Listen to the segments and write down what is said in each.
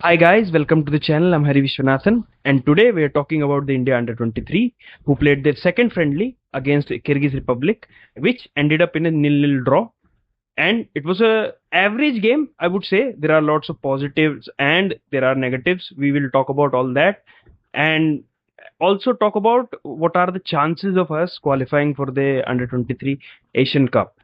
Hi guys, welcome to the channel. I'm Hari Vishwanathan, and today we are talking about the India U23 who played their second friendly against Kyrgyz Republic, which ended up in a nil-nil draw. And it was a average game, I would say. There are lots of positives and there are negatives. We will talk about all that and also talk about what are the chances of us qualifying for the Under-23 Asian Cup.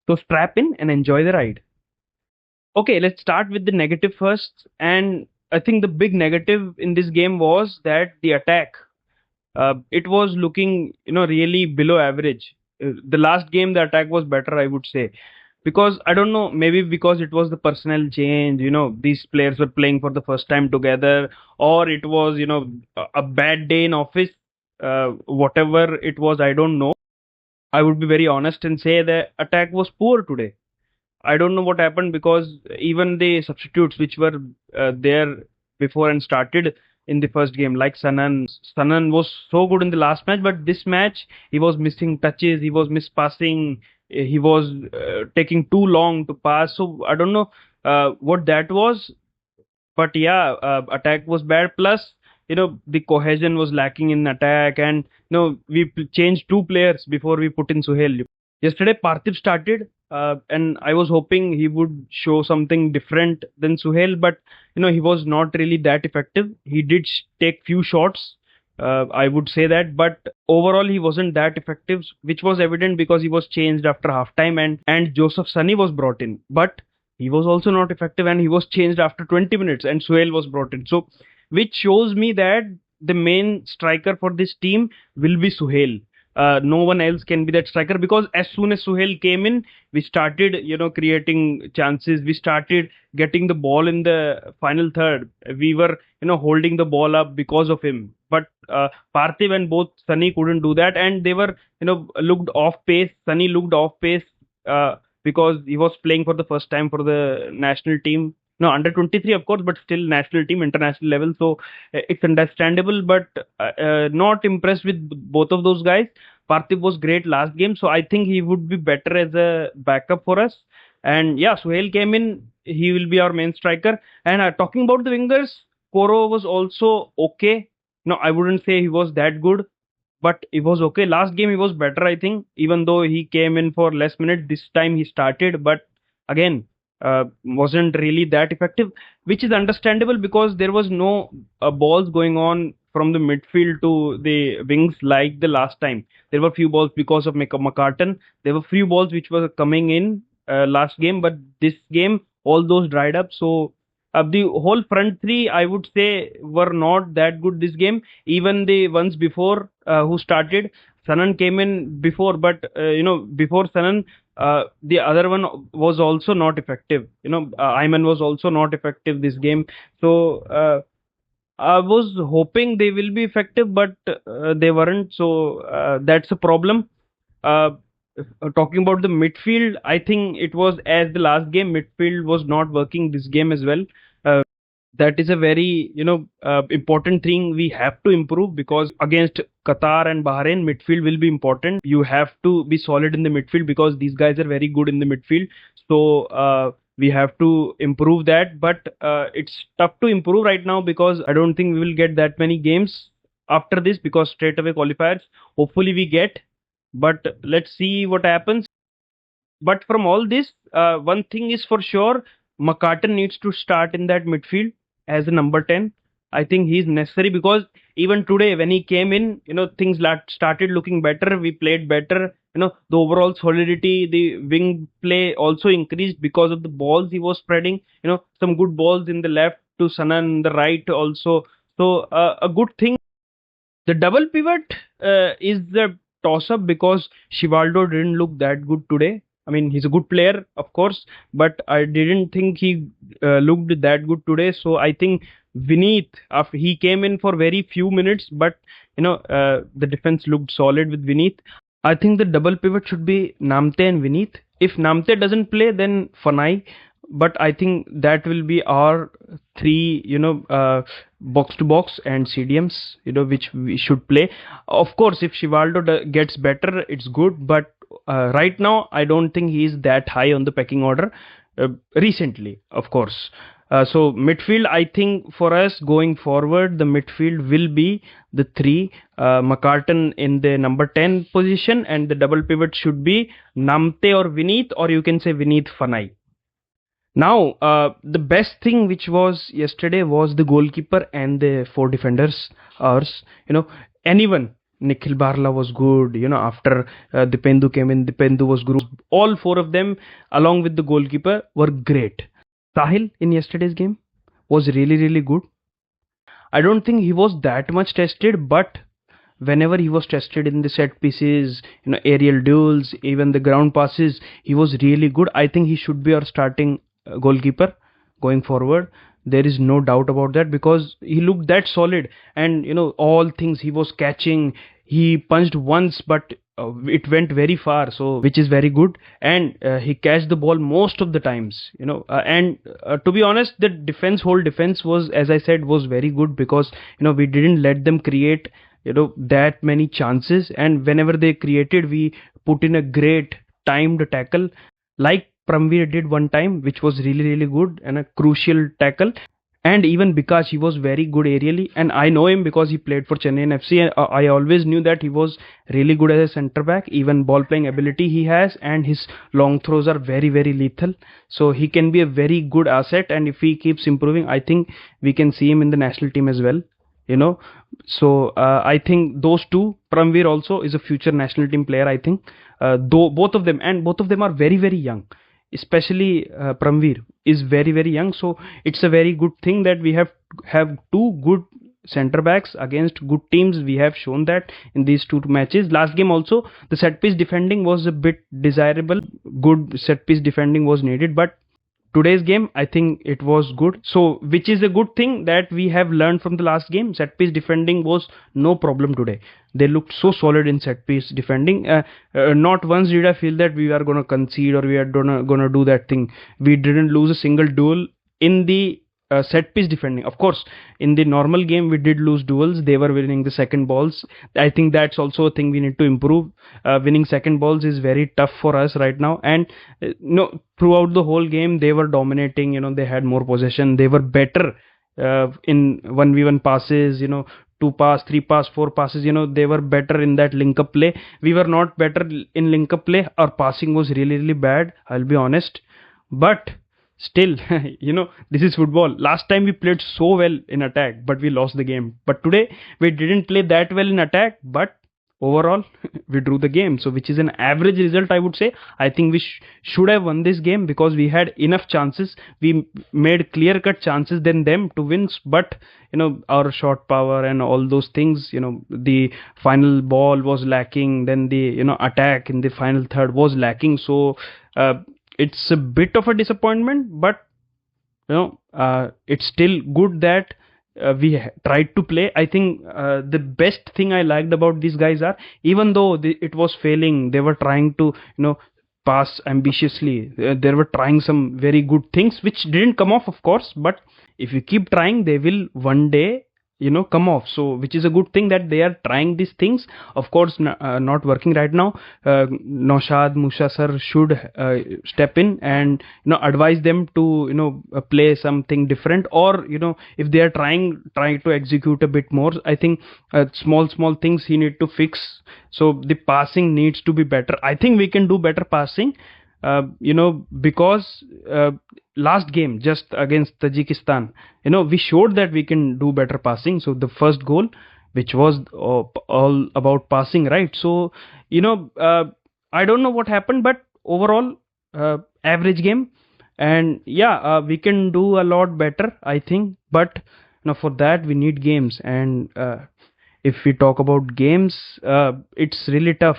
So strap in and enjoy the ride. Okay, let's start with the negative first. And I think the big negative in this game was that the attack, it was looking, really below average. The last game, the attack was better, I would say. Because I don't know, maybe because it was the personnel change, these players were playing for the first time together, or it was, a bad day in office, whatever it was, I don't know. I would be very honest and say the attack was poor today. I don't know what happened because even the substitutes which were there before and started in the first game, like Sanan was so good in the last match, but this match he was missing touches, he was mispassing, he was taking too long to pass. So I don't know what that was, but yeah, attack was bad. Plus, the cohesion was lacking in attack, and we changed two players before we put in Suhail. Yesterday, Parthiv started, and I was hoping he would show something different than Suhail, but he was not really that effective. He did take few shots, I would say that, but overall he wasn't that effective, which was evident because he was changed after halftime, and Joseph Sunny was brought in, but he was also not effective, and he was changed after 20 minutes, and Suhail was brought in. So, which shows me that the main striker for this team will be Suhail. No one else can be that striker because as soon as Suhail came in, we started, creating chances. We started getting the ball in the final third. We were, holding the ball up because of him. But Parthiv and both Sunny couldn't do that, and they were, looked off pace. Sunny looked off pace because he was playing for the first time for the national team. No, under 23, of course, but still national team, international level. So it's understandable, but not impressed with both of those guys. Parthiv was great last game, so I think he would be better as a backup for us. And yeah, Suhail came in, he will be our main striker. And talking about the wingers, Koro was also okay. No, I wouldn't say he was that good, but he was okay. Last game he was better, I think, even though he came in for less minutes. This time he started, but again, wasn't really that effective, which is understandable because there was no balls going on from the midfield to the wings like the last time. There were few balls because of McCartan. There were few balls which were coming in last game, but this game all those dried up. So the whole front three, I would say, were not that good this game. Even the ones before who started, Sanan came in before, but before Sanan, the other one was also not effective. Ayman was also not effective this game. So I was hoping they will be effective, but they weren't. So that's a problem. Uh, Talking about the midfield, I think it was as the last game, midfield was not working this game as well. Uh, that is a very important thing we have to improve because against Qatar and Bahrain, midfield will be important. You have to be solid in the midfield because these guys are very good in the midfield. So we have to improve that, but it's tough to improve right now because I don't think we will get that many games after this because straight away qualifiers. Hopefully we get, but let's see what happens. But from all this, one thing is for sure, McCartan needs to start in that midfield as a number 10. I think he's necessary because even today when he came in, things started looking better. We played better. The overall solidity, the wing play also increased because of the balls he was spreading. Some good balls in the left to Sanan, the right also. So a good thing. The double pivot is the toss up because Shivaldo didn't look that good today. I mean, he's a good player, of course, but I didn't think he looked that good today. So I think Vineet, after he came in for very few minutes, but the defense looked solid with Vineet. I think the double pivot should be Namte and Vineet. If Namte doesn't play, then Fanai. But I think that will be our three, box to box and CDMs, which we should play. Of course, if Shivaldo gets better, it's good. But right now, I don't think he is that high on the pecking order. Recently, of course. So midfield, I think for us going forward, the midfield will be the three, McCartan in the number 10 position, and the double pivot should be Namte or Vineet, or you can say Vineet Fanai. Now, the best thing which was yesterday was the goalkeeper and the four defenders. Ours, anyone. Nikhil Barla was good. After Dipendu came in, Dipendu was good. All four of them, along with the goalkeeper, were great. Sahil in yesterday's game was really, really good. I don't think he was that much tested, but whenever he was tested in the set pieces, aerial duels, even the ground passes, he was really good. I think he should be our starting goalkeeper going forward. There is no doubt about that, because he looked that solid, and all things he was catching. He punched once, but it went very far, so which is very good. And he catched the ball most of the times. And to be honest, the whole defense was, as I said, was very good, because we didn't let them create that many chances, and whenever they created, we put in a great timed tackle, like Pramveer did one time, which was really, really good and a crucial tackle. And even because he was very good aerially, and I know him because he played for Chennai FC, and I always knew that he was really good as a centre back. Even ball playing ability he has, and his long throws are very, very lethal. So he can be a very good asset, and if he keeps improving, I think we can see him in the national team as well. So I think those two, Pramveer also is a future national team player, I think. Though both of them are very, very young. Especially Pramveer is very, very young, so it's a very good thing that we have two good centre backs against good teams. We have shown that in these two matches. Last game also, the set piece defending was a bit desirable. Good set piece defending was needed, but today's game, I think it was good. So, which is a good thing that we have learned from the last game. Set piece defending was no problem today. They looked so solid in set piece defending. Not once did I feel that we are going to concede or we are going to do that thing. We didn't lose a single duel in the set piece defending. Of course, in the normal game, we did lose duels. They were winning the second balls. I think that's also a thing we need to improve. Winning second balls is very tough for us right now. And throughout the whole game, they were dominating. They had more possession. They were better in 1v1 passes. 2 pass, 3 pass, 4 passes. They were better in that link up play. We were not better in link up play. Our passing was really, really bad. I'll be honest. But still, this is football. Last time we played so well in attack, but we lost the game. But today, we didn't play that well in attack, but overall, we drew the game. So, which is an average result, I would say. I think we should have won this game because we had enough chances. We made clear-cut chances than them to win. But, our shot power and all those things, the final ball was lacking. Then the, attack in the final third was lacking. So, it's a bit of a disappointment, but it's still good that we tried to play. I think the best thing I liked about these guys are, even though it was failing, they were trying to pass ambitiously. They were trying some very good things which didn't come off, of course, but if you keep trying, they will one day come off. So which is a good thing that they are trying these things. Of course, not working right now. Naushad Musa sir should step in and advise them to play something different, or if they are trying to execute a bit more. I think small things he need to fix. So the passing needs to be better. I think we can do better passing. Because last game just against Tajikistan, we showed that we can do better passing. So the first goal, which was all about passing, right? So, I don't know what happened, but overall, average game. And yeah, we can do a lot better, I think. But, for that, we need games. And if we talk about games, it's really tough.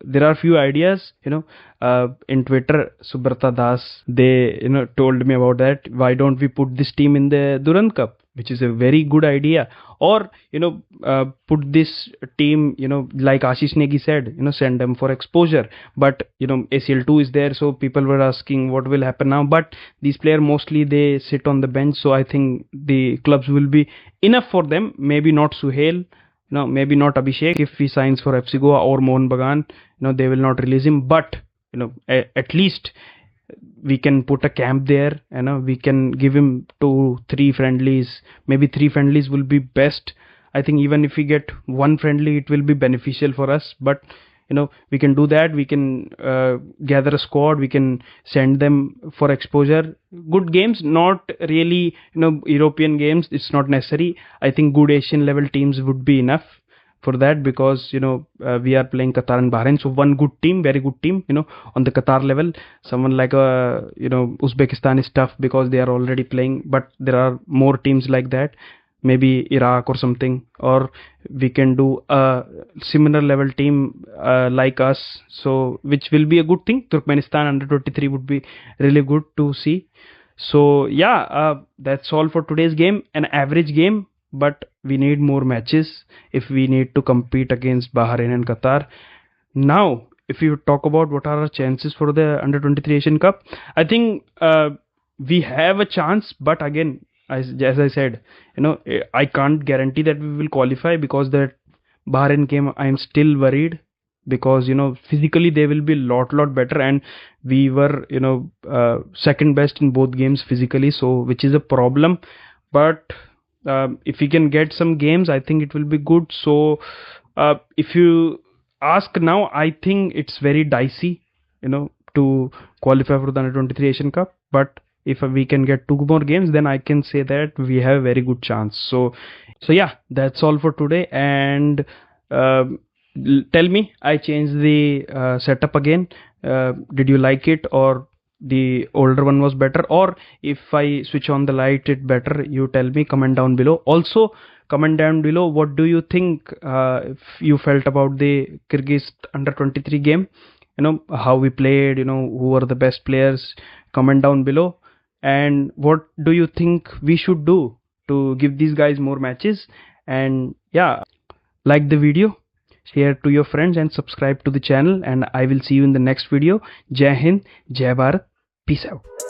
There are few ideas, in Twitter. Subrata Das, they, told me about that. Why don't we put this team in the Durand Cup, which is a very good idea. Or, put this team, like Ashish Negi said, send them for exposure. But, ACL2 is there. So people were asking what will happen now. But these players mostly, they sit on the bench. So I think the clubs will be enough for them. Maybe not Suhail. Maybe not Abhishek if he signs for FC Goa, or Mohan Bagan. They will not release him. But, at least we can put a camp there, we can give him 2-3 friendlies, maybe 3 friendlies will be best. I think even if we get 1 friendly, it will be beneficial for us, but we can do that. We can gather a squad, we can send them for exposure. Good games, not really European games, it's not necessary. I think good Asian level teams would be enough for that, because we are playing Qatar and Bahrain, so one good team, very good team, on the Qatar level. Someone like Uzbekistan is tough because they are already playing, but there are more teams like that, maybe Iraq or something, or we can do a similar level team like us, so which will be a good thing. Turkmenistan under 23 would be really good to see. So yeah, that's all for today's game. An average game, but we need more matches if we need to compete against Bahrain and Qatar. Now, if you talk about what are our chances for the under 23 Asian Cup, I think we have a chance, but again, as I said, I can't guarantee that we will qualify, because that Bahrain game, I am still worried, because physically they will be lot better, and we were second best in both games physically, so which is a problem. But if we can get some games, I think it will be good. So if you ask now, I think it's very dicey to qualify for the under 23 Asian Cup, but if we can get 2 more games, then I can say that we have a very good chance. So yeah, that's all for today. And tell me, I changed the setup again. Did you like it, or the older one was better, or if I switch on the light it better? You tell me, comment down below. Also comment down below, what do you think if you felt about the Kyrgyz under 23 game, how we played, who were the best players. Comment down below. And what do you think we should do to give these guys more matches? And yeah, like the video, share to your friends, and subscribe to the channel, and I will see you in the next video. Jai Hind, Jai Bharat, peace out.